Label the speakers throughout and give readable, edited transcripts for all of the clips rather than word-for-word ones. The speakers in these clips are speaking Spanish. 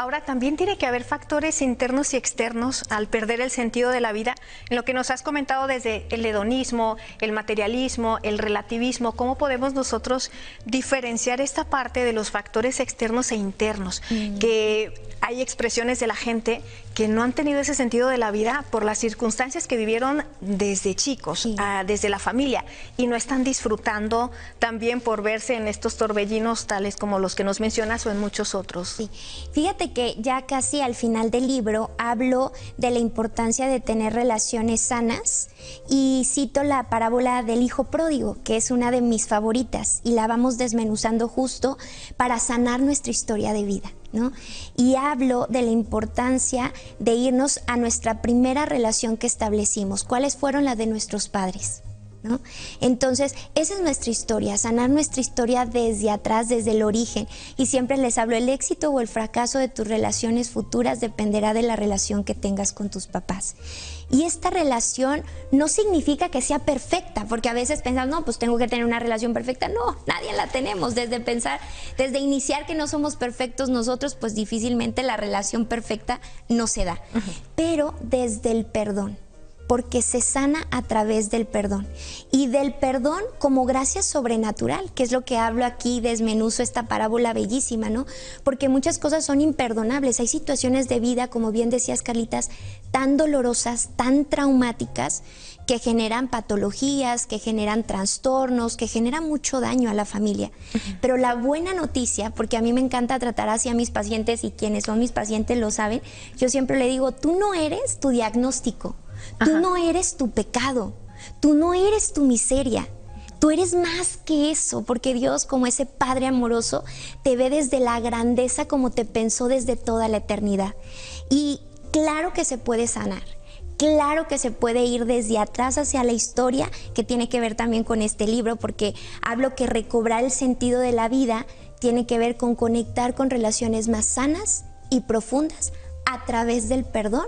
Speaker 1: Ahora, también tiene que haber factores internos y externos al perder el sentido de la vida, en lo que nos has comentado desde el hedonismo, el materialismo, el relativismo. ¿Cómo podemos nosotros diferenciar esta parte de los factores externos e internos? Que hay expresiones de la gente que no han tenido ese sentido de la vida por las circunstancias que vivieron desde chicos, desde la familia, y no están disfrutando también por verse en estos torbellinos tales como los que nos mencionas o en muchos otros.
Speaker 2: Sí. Fíjate que ya casi al final del libro hablo de la importancia de tener relaciones sanas y cito la parábola del hijo pródigo, que es una de mis favoritas, y la vamos desmenuzando justo para sanar nuestra historia de vida, ¿no? Y hablo de la importancia de irnos a nuestra primera relación que establecimos. ¿Cuáles fueron las de nuestros padres? ¿No? Entonces, esa es nuestra historia, sanar nuestra historia desde atrás, desde el origen. Y siempre les hablo, el éxito o el fracaso de tus relaciones futuras dependerá de la relación que tengas con tus papás. Y esta relación no significa que sea perfecta, porque a veces pensamos, no, pues tengo que tener una relación perfecta. No, nadie la tenemos. Desde pensar, desde iniciar que no somos perfectos nosotros, pues difícilmente la relación perfecta no se da. Pero desde el perdón, porque se sana a través del perdón. Y del perdón como gracia sobrenatural, que es lo que hablo aquí, desmenuzo esta parábola bellísima, ¿no? Porque muchas cosas son imperdonables. Hay situaciones de vida, como bien decías, Carlitas, tan dolorosas, tan traumáticas, que generan patologías, que generan trastornos, que generan mucho daño a la familia. Pero la buena noticia, porque a mí me encanta tratar así a mis pacientes, y quienes son mis pacientes lo saben, yo siempre le digo, tú no eres tu diagnóstico. Tú no eres tu pecado, tú no eres tu miseria, tú eres más que eso, porque Dios, como ese Padre amoroso, te ve desde la grandeza como te pensó desde toda la eternidad. Y claro que se puede sanar, claro que se puede ir desde atrás hacia la historia, que tiene que ver también con este libro, porque hablo que recobrar el sentido de la vida tiene que ver con conectar con relaciones más sanas y profundas a través del perdón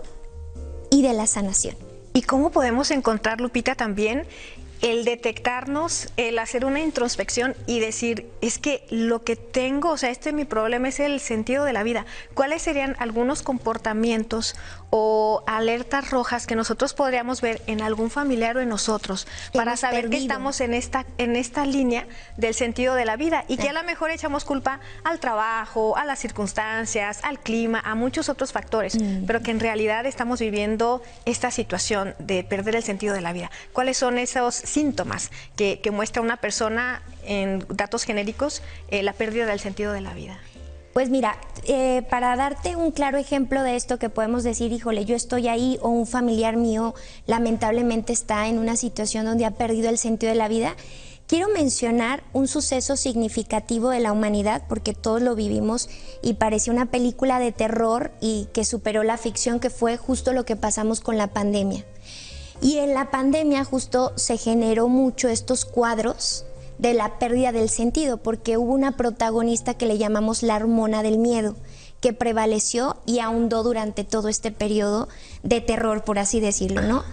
Speaker 2: y de la sanación.
Speaker 1: ¿Y cómo podemos encontrar, Lupita, también el detectarnos, el hacer una introspección y decir, es que lo que tengo, o sea, mi problema es el sentido de la vida? ¿Cuáles serían algunos comportamientos o alertas rojas que nosotros podríamos ver en algún familiar o en nosotros para saber que estamos en esta línea del sentido de la vida? Y que a lo mejor echamos culpa al trabajo, a las circunstancias, al clima, a muchos otros factores, pero que en realidad estamos viviendo esta situación de perder el sentido de la vida. ¿Cuáles son esos síntomas que muestra una persona en datos genéricos, la pérdida del sentido de la vida?
Speaker 2: Pues mira, para darte un claro ejemplo de esto, que podemos decir, híjole, yo estoy ahí, o un familiar mío lamentablemente está en una situación donde ha perdido el sentido de la vida, quiero mencionar un suceso significativo de la humanidad, porque todos lo vivimos y parecía una película de terror y que superó la ficción, que fue justo lo que pasamos con la pandemia. Y en la pandemia justo se generó mucho estos cuadros de la pérdida del sentido, porque hubo una protagonista que le llamamos la hormona del miedo, que prevaleció y ahondó durante todo este periodo de terror, por así decirlo, ¿no?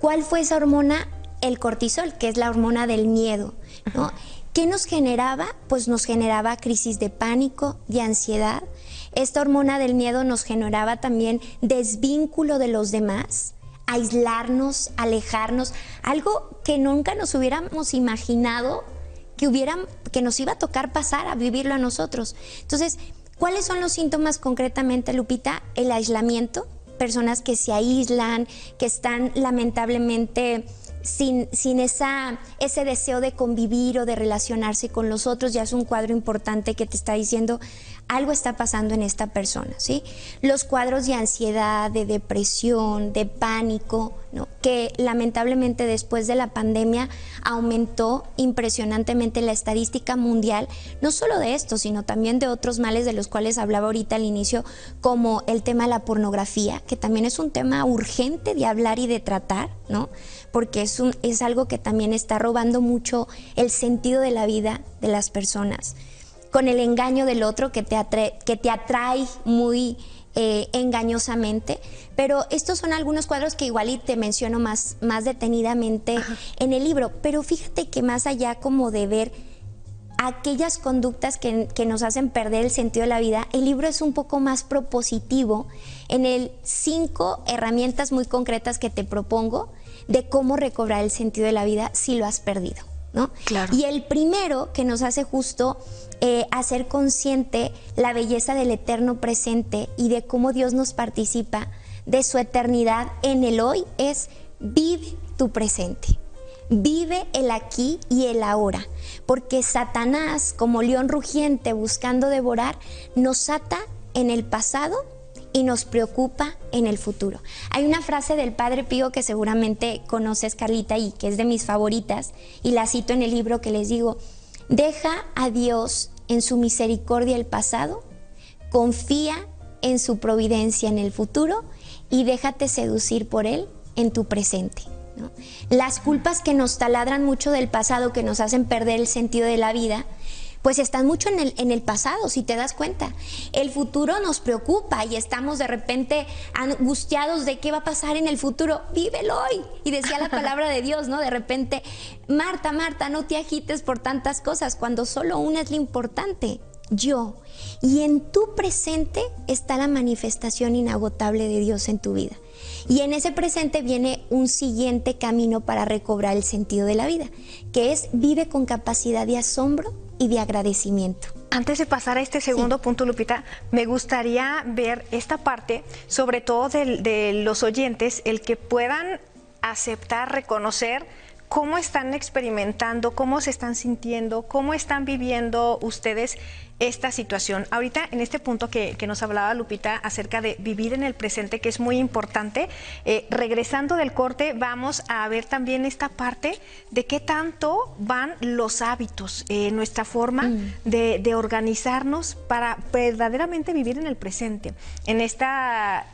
Speaker 2: ¿Cuál fue esa hormona? El cortisol, que es la hormona del miedo, ¿no? ¿Qué nos generaba? Pues nos generaba crisis de pánico, de ansiedad. Esta hormona del miedo nos generaba también desvínculo de los demás, aislarnos, alejarnos, algo que nunca nos hubiéramos imaginado que nos iba a tocar pasar a vivirlo a nosotros. Entonces, ¿cuáles son los síntomas concretamente, Lupita? El aislamiento, personas que se aíslan, que están lamentablemente sin ese deseo de convivir o de relacionarse con los otros. Ya es un cuadro importante que te está diciendo algo está pasando en esta persona, ¿sí? Los cuadros de ansiedad, de depresión, de pánico, ¿no? Que lamentablemente después de la pandemia aumentó impresionantemente la estadística mundial, no solo de esto, sino también de otros males de los cuales hablaba ahorita al inicio, como el tema de la pornografía, que también es un tema urgente de hablar y de tratar, ¿no? Porque es algo que también está robando mucho el sentido de la vida de las personas. Con el engaño del otro que te atrae muy engañosamente, pero estos son algunos cuadros que igual y te menciono más detenidamente en el libro. Pero fíjate que más allá como de ver aquellas conductas que nos hacen perder el sentido de la vida, el libro es un poco más propositivo en el 5 herramientas muy concretas que te propongo de cómo recobrar el sentido de la vida si lo has perdido, ¿no?
Speaker 1: Claro.
Speaker 2: Y el primero que nos hace justo hacer consciente la belleza del eterno presente y de cómo Dios nos participa de su eternidad en el hoy es: vive tu presente. Vive el aquí y el ahora, porque Satanás, como león rugiente buscando devorar, nos ata en el pasado y nos preocupa en el futuro. Hay una frase del Padre Pío que seguramente conoces, Carlita, y que es de mis favoritas, y la cito en el libro, que les digo: deja a Dios en su misericordia el pasado, confía en su providencia en el futuro y déjate seducir por Él en tu presente, ¿no? Las culpas que nos taladran mucho del pasado, que nos hacen perder el sentido de la vida, pues están mucho en el pasado, si te das cuenta. El futuro nos preocupa y estamos de repente angustiados de qué va a pasar en el futuro. Vívelo hoy. Y decía la palabra de Dios, ¿no? De repente, Marta, Marta, no te agites por tantas cosas, cuando solo una es lo importante: yo. Y en tu presente está la manifestación inagotable de Dios en tu vida. Y en ese presente viene un siguiente camino para recobrar el sentido de la vida, que es: vive con capacidad de asombro y de agradecimiento.
Speaker 1: Antes de pasar a este segundo punto, Lupita, me gustaría ver esta parte, sobre todo de los oyentes, el que puedan aceptar, reconocer cómo están experimentando, cómo se están sintiendo, cómo están viviendo ustedes esta situación. Ahorita, en este punto que nos hablaba Lupita acerca de vivir en el presente, que es muy importante, regresando del corte, vamos a ver también esta parte de qué tanto van los hábitos, nuestra forma de organizarnos para verdaderamente vivir en el presente. En esta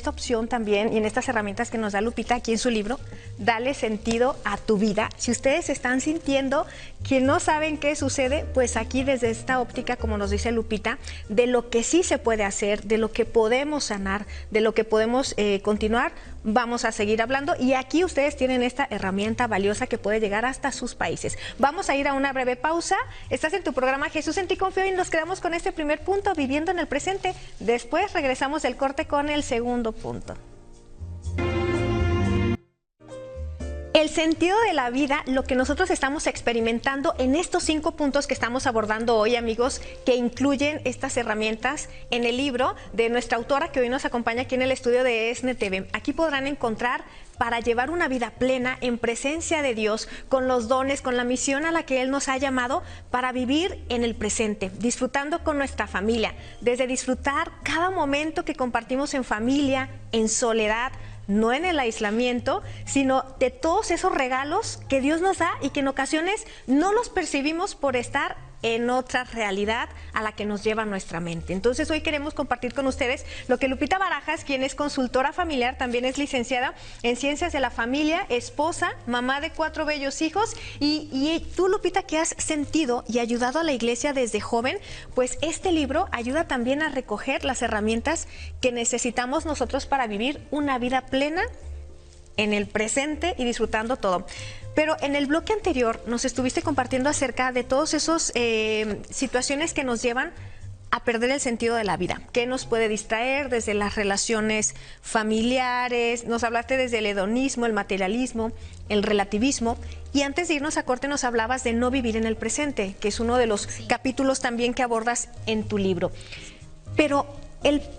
Speaker 1: opción también, y en estas herramientas que nos da Lupita aquí en su libro, Dale sentido a tu vida. Si ustedes están sintiendo que no saben qué sucede, pues aquí desde esta óptica, como nos dice Lupita, de lo que sí se puede hacer, de lo que podemos sanar, de lo que podemos continuar, vamos a seguir hablando, y aquí ustedes tienen esta herramienta valiosa que puede llegar hasta sus países. Vamos a ir a una breve pausa. Estás en tu programa Jesús en ti confío y nos quedamos con este primer punto, viviendo en el presente. Después regresamos del corte con el segundo punto. El sentido de la vida, lo que nosotros estamos experimentando en estos 5 puntos que estamos abordando hoy, amigos, que incluyen estas herramientas en el libro de nuestra autora que hoy nos acompaña aquí en el estudio de ESNE TV. Aquí podrán encontrar para llevar una vida plena en presencia de Dios, con los dones, con la misión a la que Él nos ha llamado, para vivir en el presente, disfrutando con nuestra familia, desde disfrutar cada momento que compartimos en familia, en soledad, no en el aislamiento, sino de todos esos regalos que Dios nos da y que en ocasiones no los percibimos por estar en otra realidad a la que nos lleva nuestra mente. Entonces hoy queremos compartir con ustedes lo que Lupita Barajas, quien es consultora familiar, también es licenciada en Ciencias de la Familia, esposa, mamá de 4 bellos hijos, y tú, Lupita, que has sentido y ayudado a la iglesia desde joven, pues este libro ayuda también a recoger las herramientas que necesitamos nosotros para vivir una vida plena en el presente y disfrutando todo. Pero en el bloque anterior nos estuviste compartiendo acerca de todas esas situaciones que nos llevan a perder el sentido de la vida. ¿Qué nos puede distraer? Desde las relaciones familiares, nos hablaste desde el hedonismo, el materialismo, el relativismo. Y antes de irnos a corte nos hablabas de no vivir en el presente, que es uno de los capítulos también que abordas en tu libro. Pero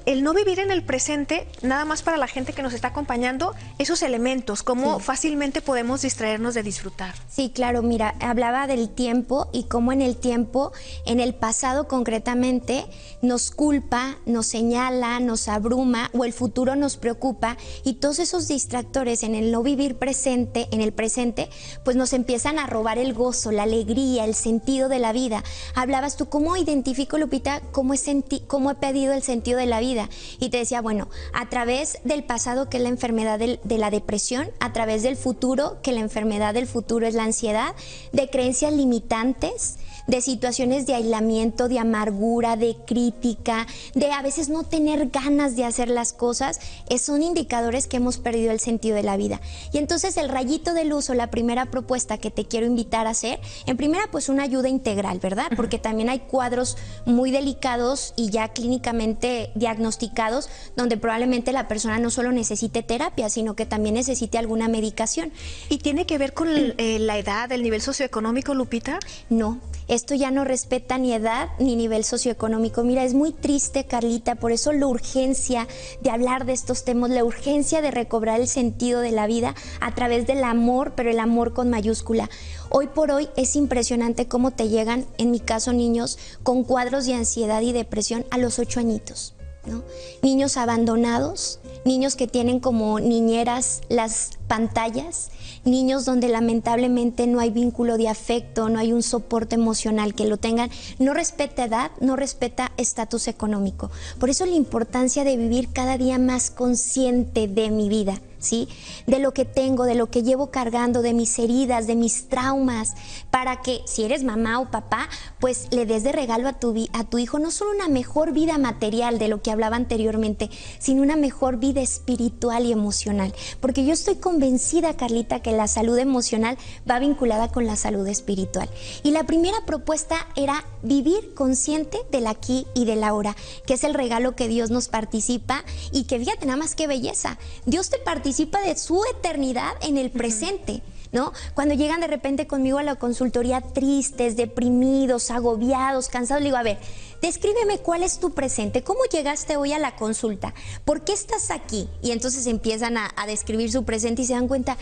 Speaker 1: el no vivir en el presente, nada más para la gente que nos está acompañando, esos elementos, cómo fácilmente podemos distraernos de disfrutar.
Speaker 2: Sí, claro, mira, hablaba del tiempo y cómo en el tiempo, en el pasado concretamente, nos culpa, nos señala, nos abruma, o el futuro nos preocupa, y todos esos distractores en el no vivir presente, en el presente, pues nos empiezan a robar el gozo, la alegría, el sentido de la vida. Hablabas tú, ¿cómo identifico, Lupita, cómo he pedido el sentido de la vida? Y te decía, bueno, a través del pasado, que es la enfermedad de la depresión, a través del futuro, que la enfermedad del futuro es la ansiedad, de creencias limitantes, de situaciones de aislamiento, de amargura, de crítica, de a veces no tener ganas de hacer las cosas, son indicadores que hemos perdido el sentido de la vida. Y entonces el rayito de luz o la primera propuesta que te quiero invitar a hacer, en primera pues una ayuda integral, ¿verdad? Porque también hay cuadros muy delicados y ya clínicamente diagnosticados donde probablemente la persona no solo necesite terapia, sino que también necesite alguna medicación.
Speaker 1: ¿Y tiene que ver con la edad, el nivel socioeconómico, Lupita?
Speaker 2: No, esto ya no respeta ni edad ni nivel socioeconómico. Mira, es muy triste, Carlita, por eso la urgencia de hablar de estos temas, la urgencia de recobrar el sentido de la vida a través del amor, pero el amor con mayúscula. Hoy por hoy es impresionante cómo te llegan, en mi caso, niños con cuadros de ansiedad y depresión a los 8 añitos, ¿no? Niños abandonados, niños que tienen como niñeras las pantallas, niños donde lamentablemente no hay vínculo de afecto, no hay un soporte emocional que lo tengan, no respeta edad, no respeta estatus económico. Por eso la importancia de vivir cada día más consciente de mi vida, ¿sí? De lo que tengo, de lo que llevo cargando, de mis heridas, de mis traumas, para que si eres mamá o papá, pues le des de regalo a tu hijo no solo una mejor vida material de lo que hablaba anteriormente, sino una mejor vida espiritual y emocional. Porque yo estoy convencida, Carlita, que la salud emocional va vinculada con la salud espiritual. Y la primera propuesta era vivir consciente del aquí y del ahora, que es el regalo que Dios nos participa y que fíjate nada más qué belleza. Dios te participa de su eternidad en el presente, ¿no? Cuando llegan de repente conmigo a la consultoría tristes, deprimidos, agobiados, cansados, le digo, a ver, descríbeme cuál es tu presente, cómo llegaste hoy a la consulta, por qué estás aquí, y entonces empiezan a describir su presente y se dan cuenta,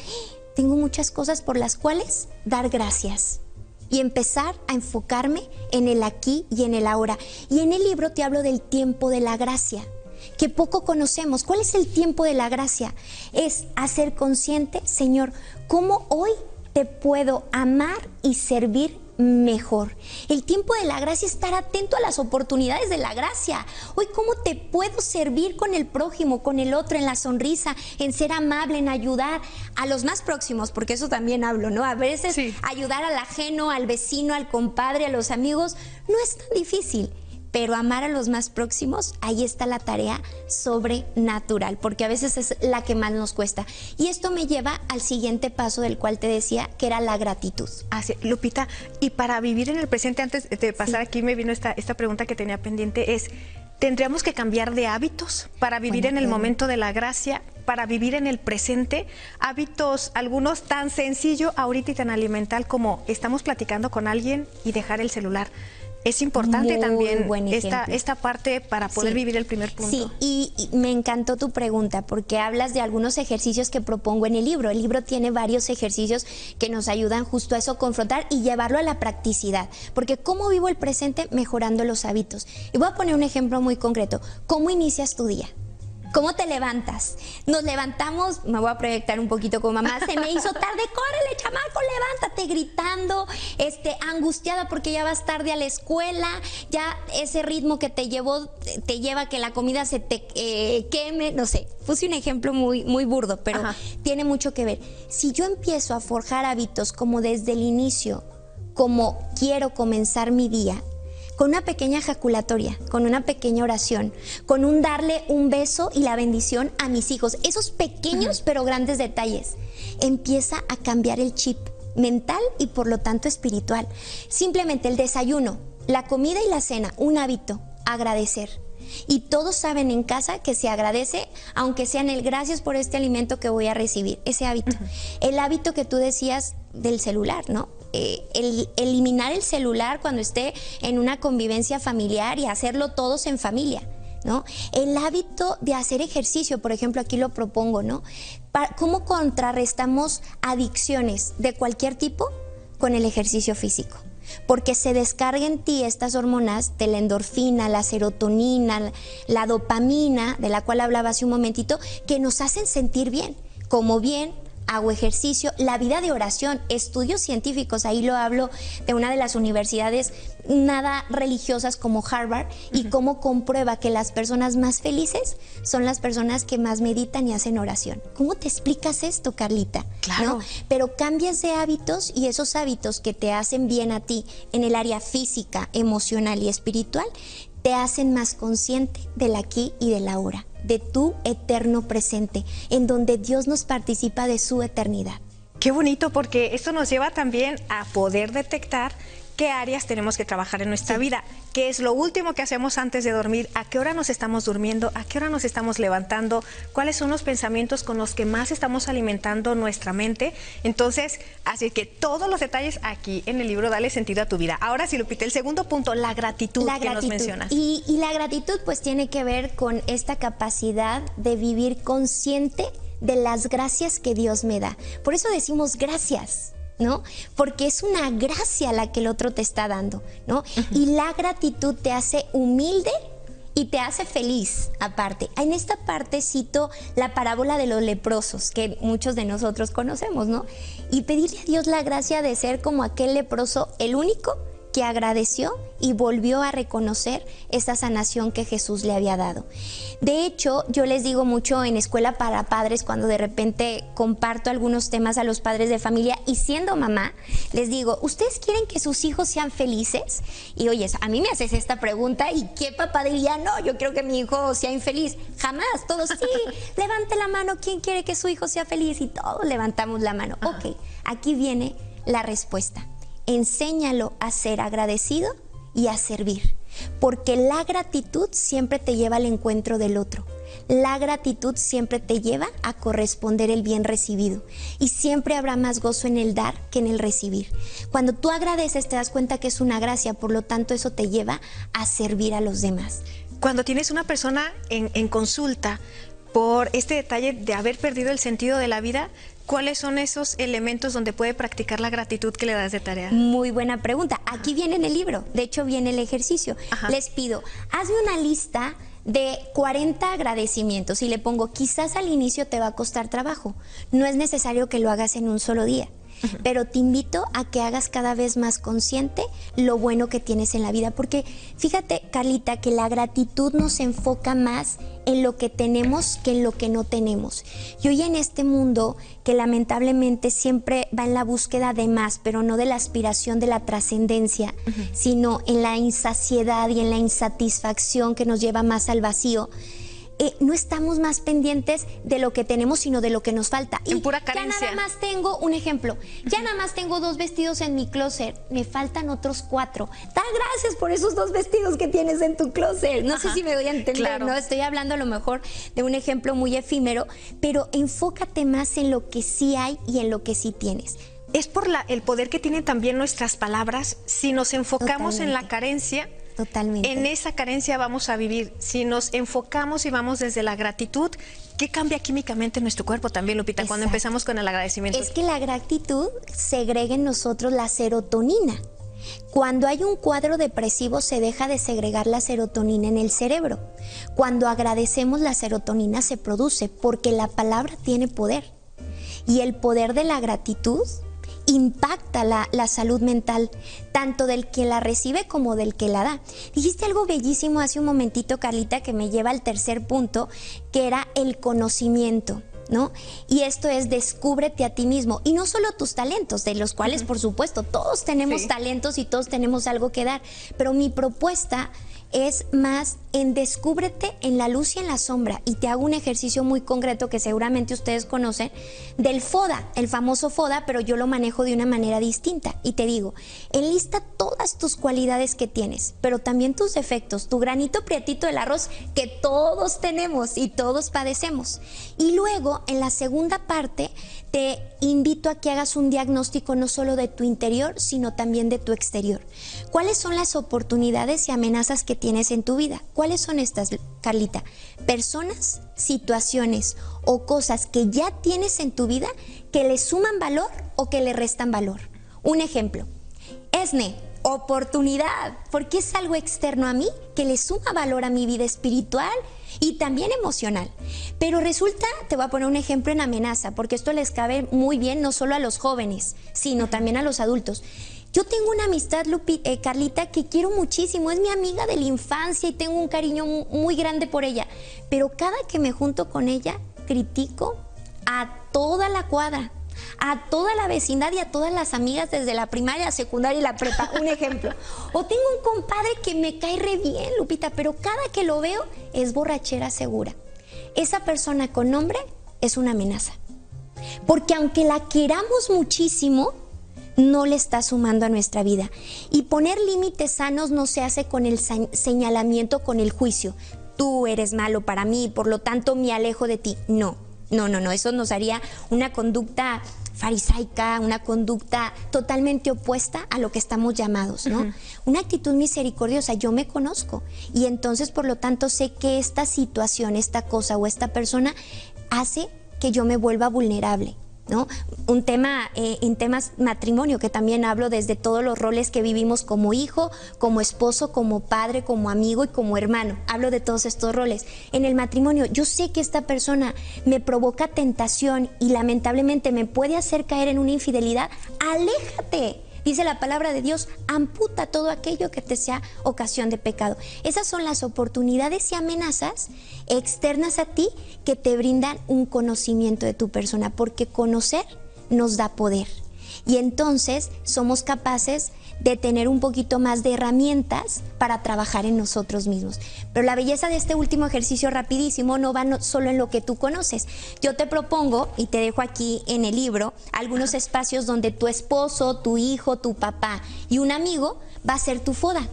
Speaker 2: tengo muchas cosas por las cuales dar gracias. Y empezar a enfocarme en el aquí y en el ahora. Y en el libro te hablo del tiempo de la gracia, que poco conocemos. ¿Cuál es el tiempo de la gracia? Es hacer consciente, Señor, cómo hoy te puedo amar y servir mejor. El tiempo de la gracia es estar atento a las oportunidades de la gracia. Hoy, ¿cómo te puedo servir con el prójimo, con el otro, en la sonrisa, en ser amable, en ayudar a los más próximos? Porque eso también hablo, ¿no? A veces sí, ayudar al ajeno, al vecino, al compadre, a los amigos, no es tan difícil. Pero amar a los más próximos, ahí está la tarea sobrenatural, porque a veces es la que más nos cuesta. Y esto me lleva al siguiente paso del cual te decía, que era la gratitud.
Speaker 1: Así, Lupita, y para vivir en el presente, antes de pasar aquí me vino esta pregunta que tenía pendiente, es, ¿tendríamos que cambiar de hábitos para vivir en el momento de la gracia, para vivir en el presente? Hábitos, algunos tan sencillo ahorita y tan elemental como estamos platicando con alguien y dejar el celular. Es importante también esta parte para poder vivir el primer punto.
Speaker 2: Sí, y me encantó tu pregunta porque hablas de algunos ejercicios que propongo en el libro. El libro tiene varios ejercicios que nos ayudan justo a eso, confrontar y llevarlo a la practicidad. Porque ¿cómo vivo el presente? Mejorando los hábitos. Y voy a poner un ejemplo muy concreto. ¿Cómo inicias tu día? ¿Cómo te levantas? Nos levantamos, me voy a proyectar un poquito como mamá, se me hizo tarde, córrele chamaco, levántate, gritando, angustiada porque ya vas tarde a la escuela, ya ese ritmo que te lleva a que la comida se te queme, no sé, puse un ejemplo muy, muy burdo, pero tiene mucho que ver. Si yo empiezo a forjar hábitos como desde el inicio, como quiero comenzar mi día, con una pequeña ejaculatoria, con una pequeña oración, con un darle un beso y la bendición a mis hijos, esos pequeños pero grandes detalles, empieza a cambiar el chip mental y por lo tanto espiritual. Simplemente el desayuno, la comida y la cena, un hábito, agradecer. Y todos saben en casa que se agradece, aunque sean el gracias por este alimento que voy a recibir, ese hábito. El hábito que tú decías del celular, ¿no? Eliminar el celular cuando esté en una convivencia familiar y hacerlo todos en familia, ¿no? El hábito de hacer ejercicio, por ejemplo, aquí lo propongo, ¿no? ¿Cómo contrarrestamos adicciones de cualquier tipo? Con el ejercicio físico. Porque se descarga en ti estas hormonas de la endorfina, la serotonina, la dopamina, de la cual hablaba hace un momentito, que nos hacen sentir bien. Como bien, hago ejercicio, la vida de oración, estudios científicos, ahí lo hablo de una de las universidades nada religiosas como Harvard, y cómo comprueba que las personas más felices son las personas que más meditan y hacen oración. ¿Cómo te explicas esto, Carlita?
Speaker 1: Claro.
Speaker 2: ¿No? Pero cambias de hábitos, y esos hábitos que te hacen bien a ti en el área física, emocional y espiritual, te hacen más consciente del aquí y del ahora, de tu eterno presente, en donde Dios nos participa de su eternidad.
Speaker 1: Qué bonito, porque esto nos lleva también a poder detectar qué áreas tenemos que trabajar en nuestra vida, qué es lo último que hacemos antes de dormir, a qué hora nos estamos durmiendo, a qué hora nos estamos levantando, cuáles son los pensamientos con los que más estamos alimentando nuestra mente. Entonces, así que todos los detalles aquí en el libro Dale Sentido a tu Vida. Ahora sí, Lupita, el segundo punto, la gratitud, que nos mencionas.
Speaker 2: Y la gratitud pues tiene que ver con esta capacidad de vivir consciente de las gracias que Dios me da. Por eso decimos gracias, ¿no? Porque es una gracia la que el otro te está dando, ¿no? Y la gratitud te hace humilde y te hace feliz, aparte. En esta parte cito la parábola de los leprosos, que muchos de nosotros conocemos, ¿no? Y pedirle a Dios la gracia de ser como aquel leproso, el único que agradeció y volvió a reconocer esa sanación que Jesús le había dado. De hecho, yo les digo mucho en Escuela para Padres, cuando de repente comparto algunos temas a los padres de familia, y siendo mamá, les digo, ¿ustedes quieren que sus hijos sean felices? Y oye, a mí me haces esta pregunta, ¿y qué papá diría? No, yo quiero que mi hijo sea infeliz. Jamás, todos, sí, levante la mano, ¿quién quiere que su hijo sea feliz? Y todos levantamos la mano. Ok, aquí viene la respuesta. Enséñalo a ser agradecido y a servir, porque la gratitud siempre te lleva al encuentro del otro. La gratitud siempre te lleva a corresponder el bien recibido, y siempre habrá más gozo en el dar que en el recibir. Cuando tú agradeces, te das cuenta que es una gracia, por lo tanto eso te lleva a servir a los demás.
Speaker 1: Cuando tienes una persona en consulta por este detalle de haber perdido el sentido de la vida, ¿cuáles son esos elementos donde puede practicar la gratitud que le das de tarea?
Speaker 2: Muy buena pregunta. Aquí viene en el libro, de hecho viene el ejercicio. Les pido, hazme una lista de 40 agradecimientos, y le pongo, quizás al inicio te va a costar trabajo, no es necesario que lo hagas en un solo día. Pero te invito a que hagas cada vez más consciente lo bueno que tienes en la vida, porque fíjate, Carlita, que la gratitud nos enfoca más en lo que tenemos que en lo que no tenemos. Y hoy en este mundo que lamentablemente siempre va en la búsqueda de más, pero no de la aspiración de la trascendencia, sino en la insaciedad y en la insatisfacción que nos lleva más al vacío, no estamos más pendientes de lo que tenemos, sino de lo que nos falta.
Speaker 1: En pura carencia.
Speaker 2: Ya nada más tengo un ejemplo, ya nada más tengo 2 vestidos en mi closet, me faltan otros 4. Da gracias por esos 2 vestidos que tienes en tu closet. No sé si me voy a entender,
Speaker 1: claro.
Speaker 2: ¿no? Estoy hablando a lo mejor de un ejemplo muy efímero, pero enfócate más en lo que sí hay y en lo que sí tienes.
Speaker 1: Es por el poder que tienen también nuestras palabras. Si nos enfocamos en la carencia,
Speaker 2: totalmente,
Speaker 1: en esa carencia vamos a vivir. Si nos enfocamos y vamos desde la gratitud, ¿qué cambia químicamente en nuestro cuerpo también, Lupita? Cuando empezamos con el agradecimiento.
Speaker 2: Es que la gratitud segrega en nosotros la serotonina. Cuando hay un cuadro depresivo, se deja de segregar la serotonina en el cerebro. Cuando agradecemos, la serotonina se produce, porque la palabra tiene poder. Y el poder de la gratitud impacta la salud mental, tanto del que la recibe como del que la da. Dijiste algo bellísimo hace un momentito, Carlita, que me lleva al tercer punto, que era el conocimiento, ¿no? Y esto es, descúbrete a ti mismo, y no solo tus talentos, de los cuales por supuesto todos tenemos talentos y todos tenemos algo que dar, pero mi propuesta es más en descúbrete en la luz y en la sombra. Y te hago un ejercicio muy concreto que seguramente ustedes conocen, del FODA, el famoso FODA, pero yo lo manejo de una manera distinta. Y te digo, enlista todas tus cualidades que tienes, pero también tus defectos, tu granito prietito del arroz que todos tenemos y todos padecemos. Y luego, en la segunda parte, te invito a que hagas un diagnóstico no solo de tu interior, sino también de tu exterior. ¿Cuáles son las oportunidades y amenazas que tienes en tu vida? ¿Cuáles son estas, Carlita? Personas, situaciones o cosas que ya tienes en tu vida que le suman valor o que le restan valor. Un ejemplo, ESNE, oportunidad, porque es algo externo a mí que le suma valor a mi vida espiritual, y también emocional. Pero resulta, te voy a poner un ejemplo en amenaza, porque esto les cabe muy bien no solo a los jóvenes, sino también a los adultos. Yo tengo una amistad, Carlita, que quiero muchísimo, es mi amiga de la infancia y tengo un cariño muy grande por ella, pero cada que me junto con ella, critico a toda la cuadra, a toda la vecindad y a todas las amigas desde la primaria, secundaria y la prepa, un ejemplo. O tengo un compadre que me cae re bien, Lupita, pero cada que lo veo es borrachera segura. Esa persona con nombre es una amenaza, porque aunque la queramos muchísimo, no le está sumando a nuestra vida. Y poner límites sanos no se hace con el señalamiento, con el juicio. Tú eres malo para mí, por lo tanto me alejo de ti. No, eso nos haría una conducta farisaica, una conducta totalmente opuesta a lo que estamos llamados, ¿no? Una actitud misericordiosa, yo me conozco y entonces por lo tanto sé que esta situación, esta cosa o esta persona hace que yo me vuelva vulnerable, ¿no? Un tema en temas matrimonio, que también hablo desde todos los roles que vivimos como hijo, como esposo, como padre, como amigo y como hermano. Hablo de todos estos roles. En el matrimonio, yo sé que esta persona me provoca tentación y lamentablemente me puede hacer caer en una infidelidad. ¡Aléjate! Dice la palabra de Dios, amputa todo aquello que te sea ocasión de pecado. Esas son las oportunidades y amenazas externas a ti que te brindan un conocimiento de tu persona, porque conocer nos da poder. Y entonces somos capaces de tener un poquito más de herramientas para trabajar en nosotros mismos. Pero la belleza de este último ejercicio rapidísimo no va solo en lo que tú conoces. Yo te propongo, y te dejo aquí en el libro, algunos espacios donde tu esposo, tu hijo, tu papá y un amigo va a ser tu foda,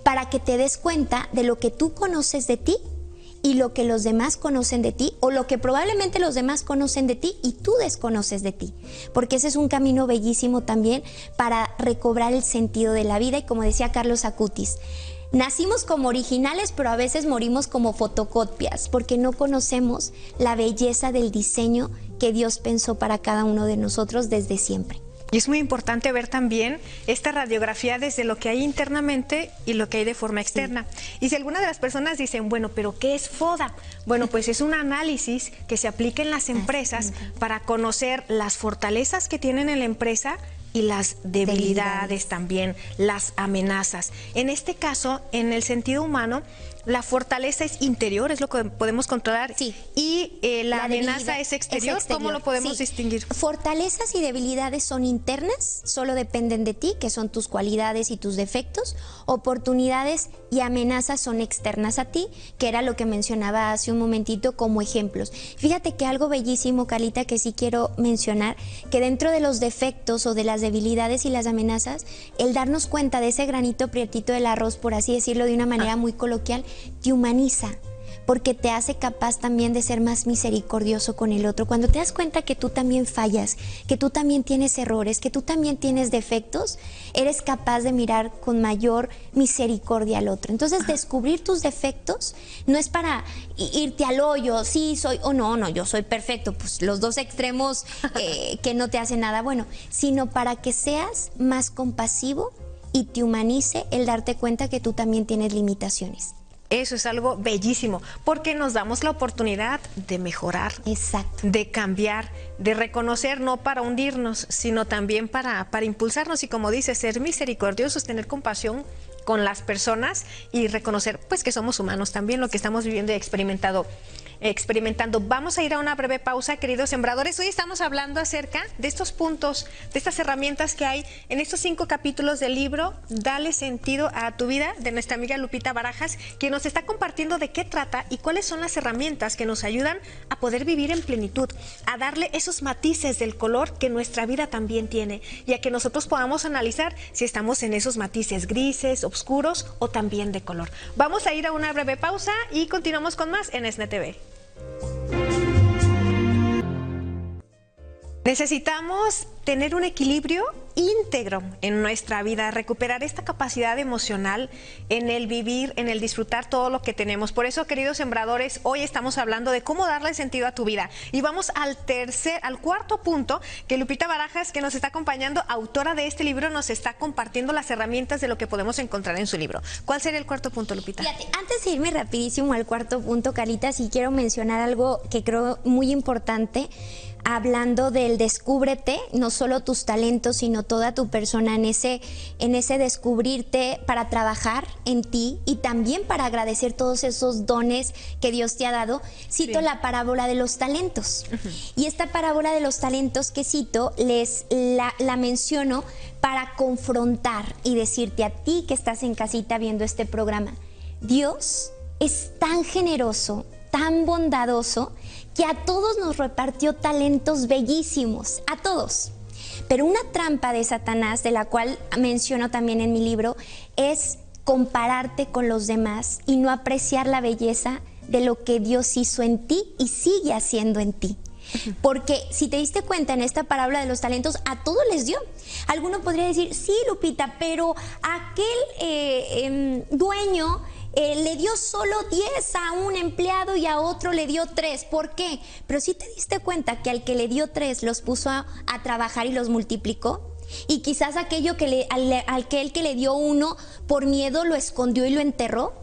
Speaker 2: para que te des cuenta de lo que tú conoces de ti y lo que los demás conocen de ti, o lo que probablemente los demás conocen de ti y tú desconoces de ti, porque ese es un camino bellísimo también para recobrar el sentido de la vida. Y como decía Carlos Acutis, nacimos como originales, pero a veces morimos como fotocopias, porque no conocemos la belleza del diseño que Dios pensó para cada uno de nosotros desde siempre.
Speaker 1: Y es muy importante ver también esta radiografía desde lo que hay internamente y lo que hay de forma externa. Sí. Y si alguna de las personas dicen, bueno, ¿pero qué es FODA? Bueno, pues es un análisis que se aplica en las empresas para conocer las fortalezas que tienen en la empresa y las debilidades también, las amenazas. En este caso, en el sentido humano, la fortaleza es interior, es lo que podemos controlar, sí. Y la amenaza es exterior. ¿Cómo lo podemos distinguir?
Speaker 2: Fortalezas y debilidades son internas, solo dependen de ti, que son tus cualidades y tus defectos. Oportunidades y amenazas son externas a ti, que era lo que mencionaba hace un momentito como ejemplos. Fíjate que algo bellísimo, Carlita, que sí quiero mencionar, que dentro de los defectos o de las debilidades y las amenazas, el darnos cuenta de ese granito prietito del arroz, por así decirlo de una manera muy coloquial, te humaniza, porque te hace capaz también de ser más misericordioso con el otro. Cuando te das cuenta que tú también fallas, que tú también tienes errores, que tú también tienes defectos, eres capaz de mirar con mayor misericordia al otro. Entonces, descubrir tus defectos no es para irte al hoyo, sí soy, o no, yo soy perfecto, pues los dos extremos que no te hacen nada bueno, sino para que seas más compasivo y te humanice el darte cuenta que tú también tienes limitaciones.
Speaker 1: Eso es algo bellísimo, porque nos damos la oportunidad de mejorar,
Speaker 2: exacto,
Speaker 1: de cambiar, de reconocer, no para hundirnos, sino también para impulsarnos y, como dice, ser misericordiosos, tener compasión con las personas y reconocer pues que somos humanos también, lo que estamos viviendo y experimentando. Vamos a ir a una breve pausa, queridos sembradores. Hoy estamos hablando acerca de estos puntos, de estas herramientas que hay en estos 5 capítulos del libro Dale sentido a tu vida, de nuestra amiga Lupita Barajas, quien nos está compartiendo de qué trata y cuáles son las herramientas que nos ayudan a poder vivir en plenitud, a darle esos matices del color que nuestra vida también tiene, y a que nosotros podamos analizar si estamos en esos matices grises, oscuros o también de color. Vamos a ir a una breve pausa y continuamos con más en ESNE TV. Necesitamos tener un equilibrio íntegro en nuestra vida, recuperar esta capacidad emocional en el vivir, en el disfrutar todo lo que tenemos. Por eso, queridos sembradores, hoy estamos hablando de cómo darle sentido a tu vida. Y vamos al cuarto punto, que Lupita Barajas, que nos está acompañando, autora de este libro, nos está compartiendo las herramientas de lo que podemos encontrar en su libro. ¿Cuál sería el cuarto punto, Lupita?
Speaker 2: Fíjate, antes de irme rapidísimo al cuarto punto, Carlita, sí quiero mencionar algo que creo muy importante, hablando del descúbrete, no solo tus talentos, sino toda tu persona, en ese descubrirte para trabajar en ti y también para agradecer todos esos dones que Dios te ha dado. Cito la parábola de los talentos. Y esta parábola de los talentos que cito, la menciono para confrontar y decirte a ti que estás en casita viendo este programa, Dios es tan generoso, tan bondadoso, que a todos nos repartió talentos bellísimos, a todos. Pero una trampa de Satanás, de la cual menciono también en mi libro, es compararte con los demás y no apreciar la belleza de lo que Dios hizo en ti y sigue haciendo en ti. Porque si te diste cuenta en esta parábola de los talentos, a todos les dio. Alguno podría decir, sí, Lupita, pero aquel dueño le dio solo 10 a un empleado y a otro le dio 3. ¿Por qué? Pero si te diste cuenta que al que le dio 3 los puso a trabajar y los multiplicó. Y quizás aquel que le dio 1 por miedo lo escondió y lo enterró.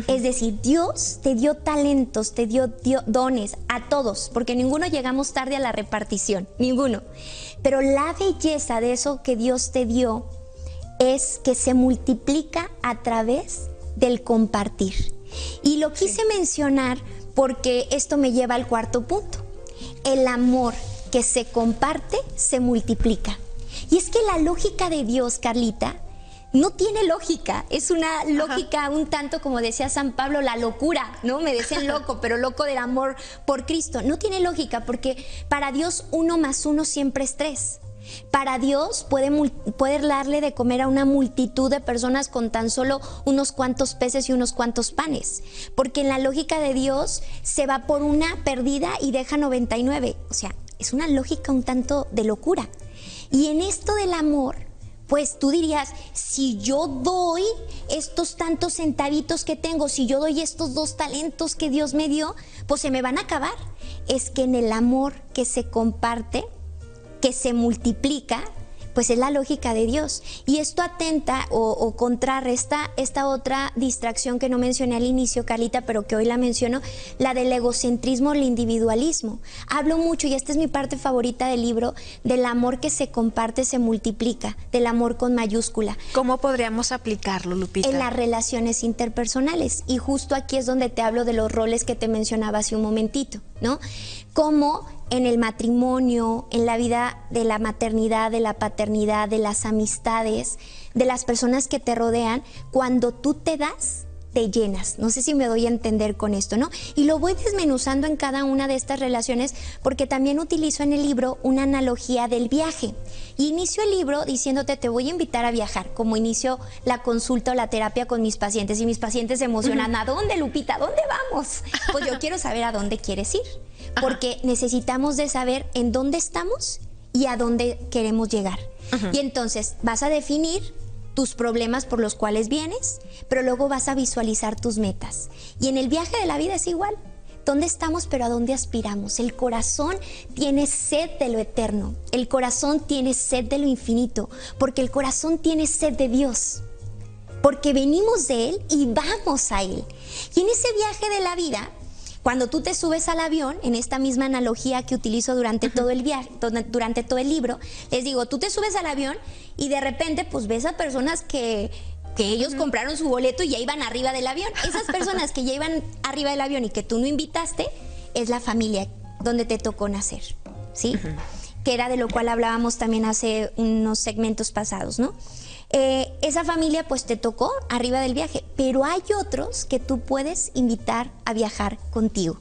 Speaker 2: Es decir, Dios te dio talentos, te dio dones a todos, porque ninguno llegamos tarde a la repartición, ninguno. Pero la belleza de eso que Dios te dio es que se multiplica a través del compartir. Y lo quise mencionar porque esto me lleva al cuarto punto. El amor que se comparte se multiplica. Y es que la lógica de Dios, Carlita, no tiene lógica, es una lógica un tanto, como decía San Pablo, la locura, ¿no? Me decían loco, pero loco del amor por Cristo. No tiene lógica porque para Dios 1 más 1 siempre es 3. Para Dios puede darle de comer a una multitud de personas con tan solo unos cuantos peces y unos cuantos panes. Porque en la lógica de Dios se va por una perdida y deja 99. O sea, es una lógica un tanto de locura. Y en esto del amor, pues tú dirías, si yo doy estos tantos centavitos que tengo, si yo doy estos 2 talentos que Dios me dio, pues se me van a acabar. Es que en el amor que se comparte, que se multiplica, pues es la lógica de Dios. Y esto atenta o contrarresta esta otra distracción que no mencioné al inicio, Carlita, pero que hoy la menciono, la del egocentrismo, el individualismo. Hablo mucho, y esta es mi parte favorita del libro, del amor que se comparte, se multiplica, del amor con mayúscula.
Speaker 1: ¿Cómo podríamos aplicarlo, Lupita?
Speaker 2: En las relaciones interpersonales. Y justo aquí es donde te hablo de los roles que te mencionaba hace un momentito, ¿no? Como en el matrimonio, en la vida de la maternidad, de la paternidad, de las amistades, de las personas que te rodean, cuando tú te das, te llenas. No sé si me doy a entender con esto, ¿no? Y lo voy desmenuzando en cada una de estas relaciones porque también utilizo en el libro una analogía del viaje. Y inicio el libro diciéndote, te voy a invitar a viajar, como inicio la consulta o la terapia con mis pacientes. Y mis pacientes se emocionan, ¿a dónde, Lupita? ¿A dónde vamos? Pues yo quiero saber a dónde quieres ir. Porque necesitamos de saber en dónde estamos y a dónde queremos llegar. Y entonces vas a definir tus problemas por los cuales vienes, pero luego vas a visualizar tus metas. Y en el viaje de la vida es igual. ¿Dónde estamos, pero a dónde aspiramos? El corazón tiene sed de lo eterno. El corazón tiene sed de lo infinito, porque el corazón tiene sed de Dios. Porque venimos de Él y vamos a Él. Y en ese viaje de la vida, cuando tú te subes al avión, en esta misma analogía que utilizo durante todo el viaje, durante todo el libro, les digo, tú te subes al avión y de repente pues ves a personas que ellos compraron su boleto y ya iban arriba del avión. Esas personas que ya iban arriba del avión y que tú no invitaste, es la familia donde te tocó nacer, ¿sí? Que era de lo cual hablábamos también hace unos segmentos pasados, ¿no? Esa familia pues te tocó arriba del viaje, pero hay otros que tú puedes invitar a viajar contigo,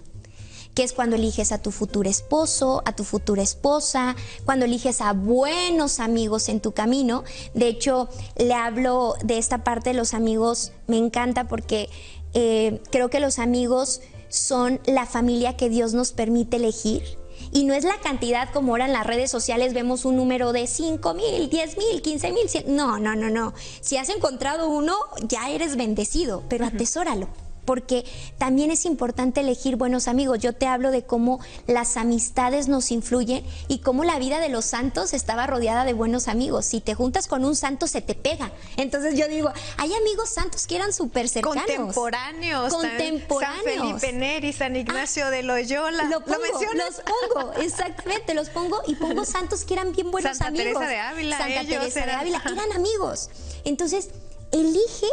Speaker 2: que es cuando eliges a tu futuro esposo, a tu futura esposa, cuando eliges a buenos amigos en tu camino. De hecho, le hablo de esta parte de los amigos, me encanta porque creo que los amigos son la familia que Dios nos permite elegir. Y no es la cantidad como ahora en las redes sociales vemos un número de 5,000, 10,000, 15,000, 100. No, no, no, no. Si has encontrado uno, ya eres bendecido, pero atesóralo. Porque también es importante elegir buenos amigos. Yo te hablo de cómo las amistades nos influyen y cómo la vida de los santos estaba rodeada de buenos amigos. Si te juntas con un santo, se te pega. Entonces yo digo, hay amigos santos que eran súper cercanos.
Speaker 1: Contemporáneos.
Speaker 2: Contemporáneos.
Speaker 1: San Felipe Neri, San Ignacio de Loyola.
Speaker 2: Los pongo, exactamente, los pongo y pongo santos que eran bien buenos
Speaker 1: Santa
Speaker 2: amigos.
Speaker 1: Teresa de Ávila.
Speaker 2: Santa Teresa de Ávila,
Speaker 1: Ajá.
Speaker 2: eran amigos. Entonces, elige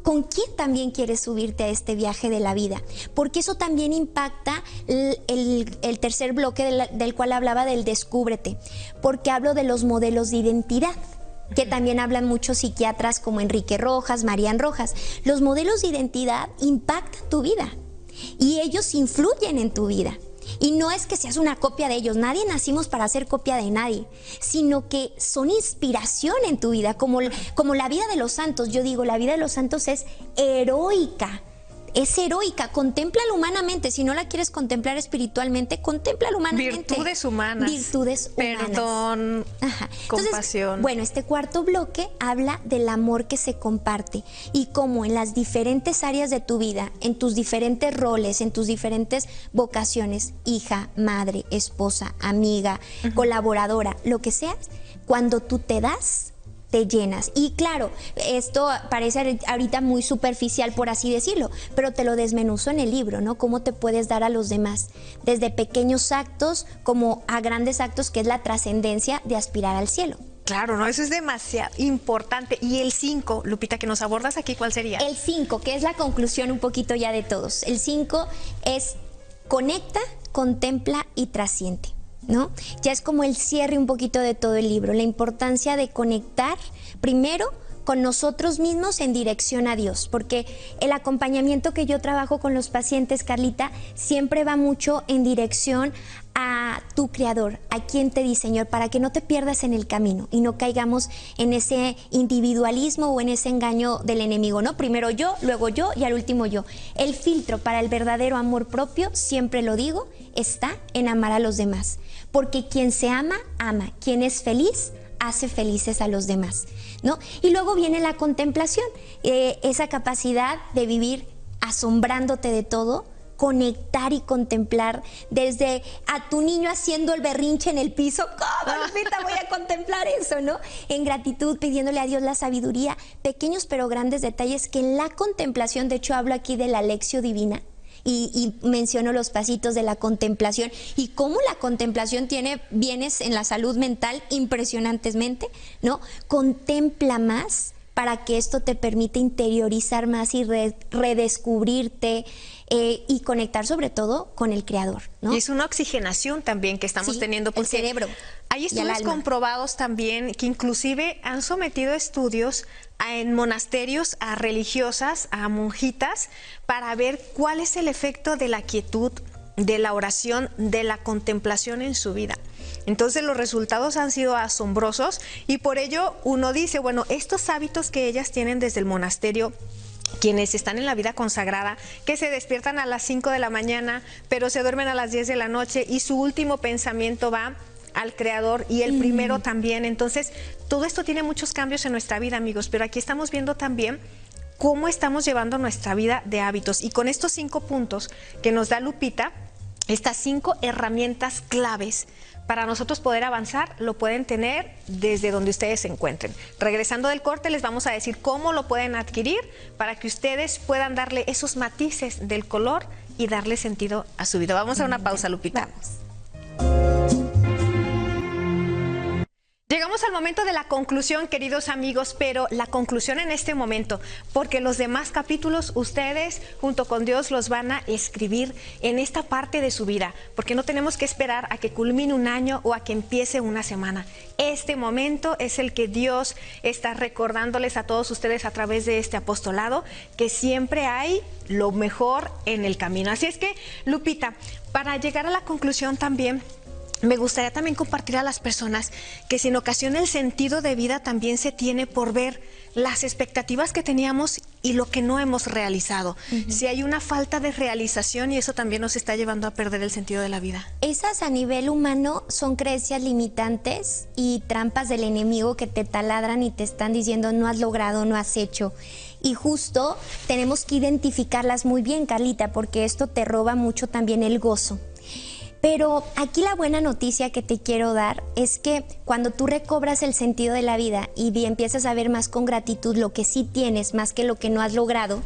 Speaker 2: con quién también quieres subirte a este viaje de la vida, porque eso también impacta el tercer bloque del cual hablaba del descúbrete, porque hablo de los modelos de identidad, que también hablan muchos psiquiatras como Enrique Rojas, Marian Rojas. Los modelos de identidad impactan tu vida y ellos influyen en tu vida. Y no es que seas una copia de ellos, nadie nacimos para ser copia de nadie, sino que son inspiración en tu vida, como la vida de los santos. Yo digo, la vida de los santos es heroica, contémplala humanamente. Si no la quieres contemplar espiritualmente, contémplala humanamente.
Speaker 1: Virtudes humanas.
Speaker 2: Virtudes humanas.
Speaker 1: Perdón, compasión.
Speaker 2: Entonces, bueno, este cuarto bloque habla del amor que se comparte y cómo en las diferentes áreas de tu vida, en tus diferentes roles, en tus diferentes vocaciones, hija, madre, esposa, amiga, colaboradora, lo que seas, cuando tú te das, te llenas. Y claro, esto parece ahorita muy superficial, por así decirlo, pero te lo desmenuzo en el libro, ¿no? Cómo te puedes dar a los demás, desde pequeños actos como a grandes actos, que es la trascendencia de aspirar al cielo.
Speaker 1: Claro, no, eso es demasiado importante. Y el 5, Lupita, que nos abordas aquí, ¿cuál sería?
Speaker 2: El 5, que es la conclusión un poquito ya de todos. El 5 es conecta, contempla y trasciende, ¿no? Ya es como el cierre un poquito de todo el libro, la importancia de conectar primero con nosotros mismos en dirección a Dios, porque el acompañamiento que yo trabajo con los pacientes, Carlita, siempre va mucho en dirección a tu Creador, a quien te diseñó, para que no te pierdas en el camino y no caigamos en ese individualismo o en ese engaño del enemigo, ¿no? Primero yo, luego yo y al último yo. El filtro para el verdadero amor propio, siempre lo digo, está en amar a los demás, porque quien se ama, ama. Quien es feliz, hace felices a los demás, ¿no? Y luego viene la contemplación, esa capacidad de vivir asombrándote de todo, conectar y contemplar desde a tu niño haciendo el berrinche en el piso. ¿Cómo, Lupita, voy a contemplar eso, no? En gratitud, pidiéndole a Dios la sabiduría, pequeños pero grandes detalles que en la contemplación, de hecho hablo aquí de la lección divina, y menciono los pasitos de la contemplación y cómo la contemplación tiene bienes en la salud mental impresionantemente, ¿no? Contempla más para que esto te permita interiorizar más y redescubrirte y conectar sobre todo con el Creador, ¿no?
Speaker 1: Y es una oxigenación también que estamos teniendo, porque
Speaker 2: el cerebro.
Speaker 1: Hay estudios comprobados también que inclusive han sometido estudios en monasterios a religiosas, a monjitas, para ver cuál es el efecto de la quietud, de la oración, de la contemplación en su vida. Entonces los resultados han sido asombrosos y por ello uno dice, bueno, estos hábitos que ellas tienen desde el monasterio, quienes están en la vida consagrada, que se despiertan a las 5 de la mañana, pero se duermen a las 10 de la noche y su último pensamiento va al Creador y el primero también. Entonces, todo esto tiene muchos cambios en nuestra vida, amigos, pero aquí estamos viendo también cómo estamos llevando nuestra vida de hábitos. Y con estos 5 puntos que nos da Lupita, estas 5 herramientas claves para nosotros poder avanzar, lo pueden tener desde donde ustedes se encuentren. Regresando del corte, les vamos a decir cómo lo pueden adquirir para que ustedes puedan darle esos matices del color y darle sentido a su vida. Vamos a una pausa, Lupita.
Speaker 2: Vamos.
Speaker 1: Llegamos al momento de la conclusión, queridos amigos, pero la conclusión en este momento, porque los demás capítulos ustedes junto con Dios los van a escribir en esta parte de su vida, porque no tenemos que esperar a que culmine un año o a que empiece una semana. Este momento es el que Dios está recordándoles a todos ustedes a través de este apostolado, que siempre hay lo mejor en el camino. Así es que, Lupita, para llegar a la conclusión también, me gustaría también compartir a las personas que si en ocasión el sentido de vida también se tiene por ver las expectativas que teníamos y lo que no hemos realizado. Si hay una falta de realización y eso también nos está llevando a perder el sentido de la vida.
Speaker 2: Esas a nivel humano son creencias limitantes y trampas del enemigo que te taladran y te están diciendo no has logrado, no has hecho. Y justo tenemos que identificarlas muy bien, Carlita, porque esto te roba mucho también el gozo. Pero aquí la buena noticia que te quiero dar es que cuando tú recobras el sentido de la vida y empiezas a ver más con gratitud lo que sí tienes más que lo que no has logrado,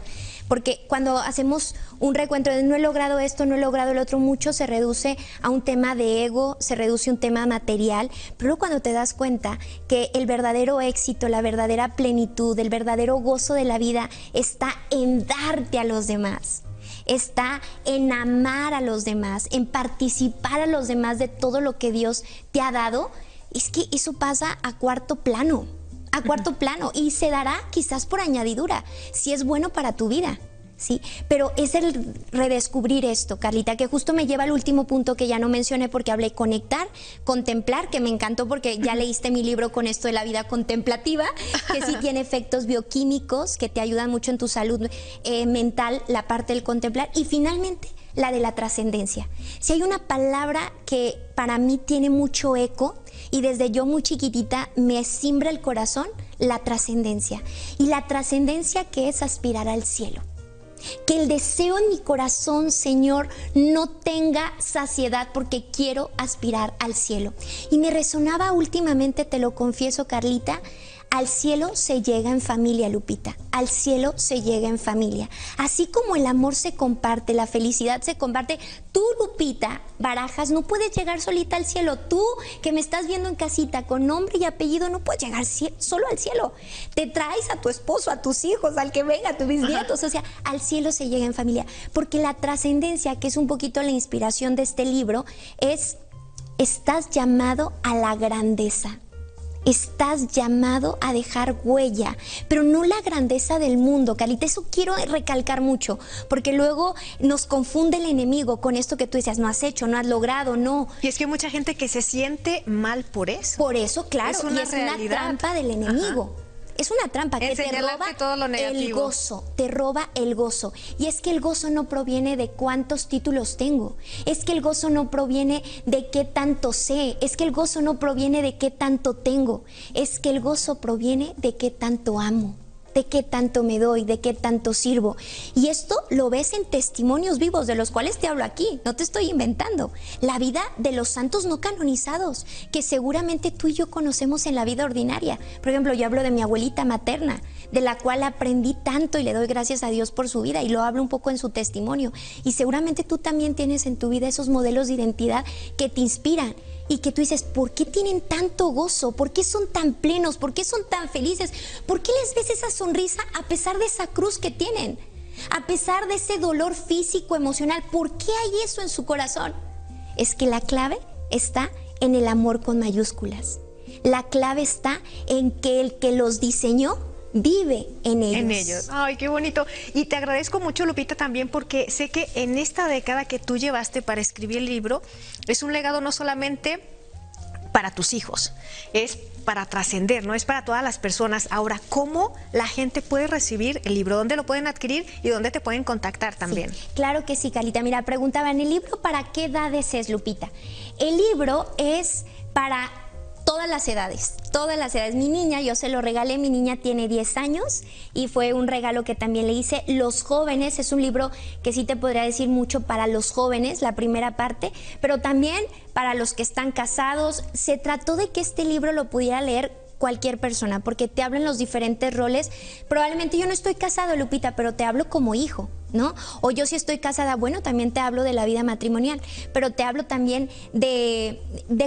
Speaker 2: porque cuando hacemos un recuento de no he logrado esto, no he logrado el otro, mucho se reduce a un tema de ego, se reduce a un tema material, pero cuando te das cuenta que el verdadero éxito, la verdadera plenitud, el verdadero gozo de la vida está en darte a los demás. Está en amar a los demás, en participar a los demás de todo lo que Dios te ha dado, es que eso pasa a cuarto plano, y se dará quizás por añadidura, si es bueno para tu vida. Sí, pero es el redescubrir esto, Carlita, que justo me lleva al último punto que ya no mencioné porque hablé conectar, contemplar, que me encantó porque ya leíste mi libro con esto de la vida contemplativa, que sí tiene efectos bioquímicos que te ayudan mucho en tu salud mental, la parte del contemplar, y finalmente la de la trascendencia. Si hay una palabra que para mí tiene mucho eco y desde yo muy chiquitita me simbra el corazón, la trascendencia. Y la trascendencia que es aspirar al cielo. Que el deseo en mi corazón, Señor, no tenga saciedad porque quiero aspirar al cielo. Y me resonaba últimamente, te lo confieso, Carlita, al cielo se llega en familia, Lupita. Al cielo se llega en familia. Así como el amor se comparte, la felicidad se comparte, tú, Lupita Barajas, no puedes llegar solita al cielo. Tú, que me estás viendo en casita con nombre y apellido, no puedes llegar solo al cielo. Te traes a tu esposo, a tus hijos, al que venga, a tus bisnietos. O sea, al cielo se llega en familia. Porque la trascendencia, que es un poquito la inspiración de este libro, es: estás llamado a la grandeza. Estás llamado a dejar huella, pero no la grandeza del mundo, Carlita. Eso quiero recalcar mucho, porque luego nos confunde el enemigo con esto que tú decías, no has hecho, no has logrado, no.
Speaker 1: Y es que hay mucha gente que se siente mal por eso.
Speaker 2: Por eso, claro,
Speaker 1: es una
Speaker 2: trampa del enemigo. Es una trampa que te roba
Speaker 1: todo lo
Speaker 2: el gozo, te roba el gozo. Y es que el gozo no proviene de cuántos títulos tengo, es que el gozo no proviene de qué tanto sé, es que el gozo no proviene de qué tanto tengo, es que el gozo proviene de qué tanto amo, de qué tanto me doy, de qué tanto sirvo. Y esto lo ves en testimonios vivos de los cuales te hablo aquí, no te estoy inventando. La vida de los santos no canonizados, que seguramente tú y yo conocemos en la vida ordinaria. Por ejemplo, yo hablo de mi abuelita materna, de la cual aprendí tanto y le doy gracias a Dios por su vida, y lo hablo un poco en su testimonio. Y seguramente tú también tienes en tu vida esos modelos de identidad que te inspiran. Y que tú dices, ¿por qué tienen tanto gozo? ¿Por qué son tan plenos? ¿Por qué son tan felices? ¿Por qué les ves esa sonrisa a pesar de esa cruz que tienen? A pesar de ese dolor físico, emocional, ¿por qué hay eso en su corazón? Es que la clave está en el amor con mayúsculas. La clave está en que el que los diseñó vive en ellos.
Speaker 1: En ellos. Ay, qué bonito. Y te agradezco mucho, Lupita, también porque sé que en esta década que tú llevaste para escribir el libro, es un legado no solamente para tus hijos, es para trascender, no es para todas las personas. Ahora, ¿cómo la gente puede recibir el libro? ¿Dónde lo pueden adquirir y dónde te pueden contactar también?
Speaker 2: Sí, claro que sí, Carlita. Mira, preguntaban, ¿el libro para qué edades es, Lupita? El libro es para todas las edades, todas las edades. Mi niña, yo se lo regalé, mi niña tiene 10 años y fue un regalo que también le hice. Los jóvenes, es un libro que sí te podría decir mucho para los jóvenes, la primera parte, pero también para los que están casados. Se trató de que este libro lo pudiera leer cualquier persona, porque te hablan los diferentes roles. Probablemente yo no estoy casado, Lupita, pero te hablo como hijo, ¿no? O yo sí estoy casada, bueno, también te hablo de la vida matrimonial, pero te hablo también de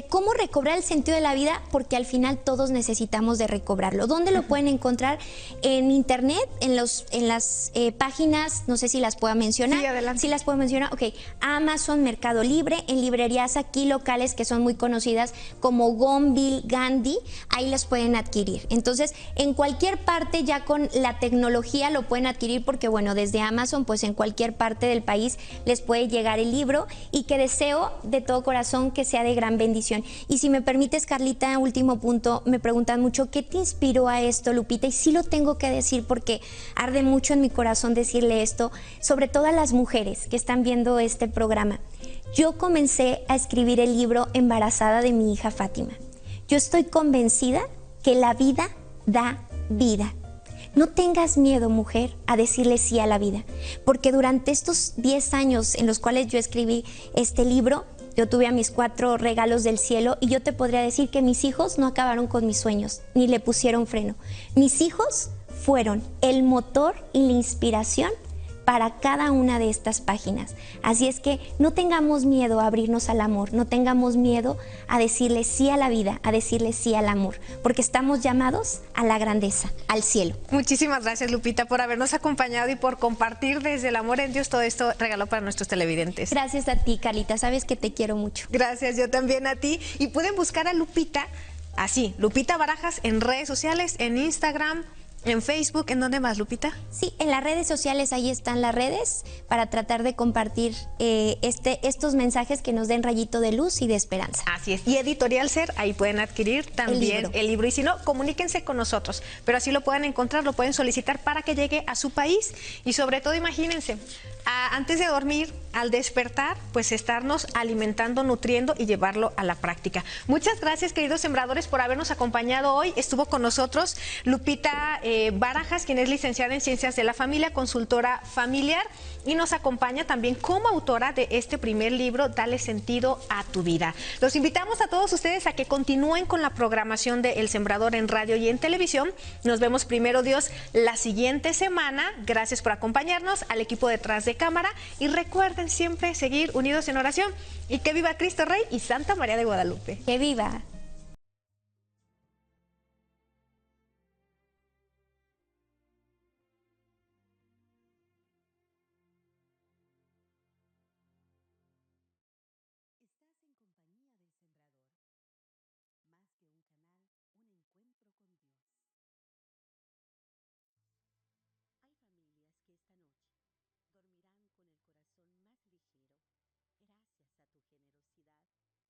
Speaker 2: cómo recobrar el sentido de la vida, porque al final todos necesitamos de recobrarlo. ¿Dónde lo pueden encontrar? En internet, en las páginas, no sé si las puedo mencionar.
Speaker 1: Sí, adelante.
Speaker 2: Sí las puedo mencionar, ok. Amazon, Mercado Libre, en librerías aquí locales que son muy conocidas como Gonville, Gandhi, ahí las pueden adquirir. Entonces, en cualquier parte ya con la tecnología lo pueden adquirir, porque bueno, desde Amazon pues hijos en cualquier parte del país les puede llegar el libro y que deseo de todo corazón que sea de gran bendición. Y si me permites, Carlita, último punto, me preguntan mucho, ¿qué te inspiró a esto, Lupita? Y sí lo tengo que decir porque arde mucho en mi corazón decirle esto, sobre todo a las mujeres que están viendo este programa. Yo comencé a escribir el libro embarazada de mi hija Fátima. Yo estoy convencida que la vida da vida. No tengas miedo, mujer, a decirle sí a la vida, porque durante estos 10 años en los cuales yo escribí este libro, yo tuve a mis 4 regalos del cielo y yo te podría decir que mis hijos no acabaron con mis sueños, ni le pusieron freno. Mis hijos fueron el motor y la inspiración para cada una de estas páginas. Así es que no tengamos miedo a abrirnos al amor, no tengamos miedo a decirle sí a la vida, a decirle sí al amor, porque estamos llamados a la grandeza, al cielo.
Speaker 1: Muchísimas gracias, Lupita, por habernos acompañado y por compartir desde el amor en Dios todo esto regalo para nuestros televidentes.
Speaker 2: Gracias a ti, Carlita, sabes que te quiero mucho.
Speaker 1: Gracias, yo también a ti. Y pueden buscar a Lupita, así, Lupita Barajas, en redes sociales, en Instagram, en Facebook. ¿En dónde más, Lupita?
Speaker 2: Sí, en las redes sociales, ahí están las redes para tratar de compartir estos mensajes que nos den rayito de luz y de esperanza.
Speaker 1: Así es. Y Editorial Ser, ahí pueden adquirir también el libro. Y si no, comuníquense con nosotros. Pero así lo pueden encontrar, lo pueden solicitar para que llegue a su país. Y sobre todo, imagínense, antes de dormir, al despertar, pues estarnos alimentando, nutriendo y llevarlo a la práctica. Muchas gracias, queridos sembradores, por habernos acompañado hoy. Estuvo con nosotros Lupita Barajas, quien es licenciada en Ciencias de la Familia, consultora familiar, y nos acompaña también como autora de este primer libro, Dale Sentido a tu Vida. Los invitamos a todos ustedes a que continúen con la programación de El Sembrador en radio y en televisión. Nos vemos, primero Dios, la siguiente semana. Gracias por acompañarnos, al equipo detrás de cámara, y recuerden siempre seguir unidos en oración. Y que viva Cristo Rey y Santa María de Guadalupe.
Speaker 2: ¡Que viva!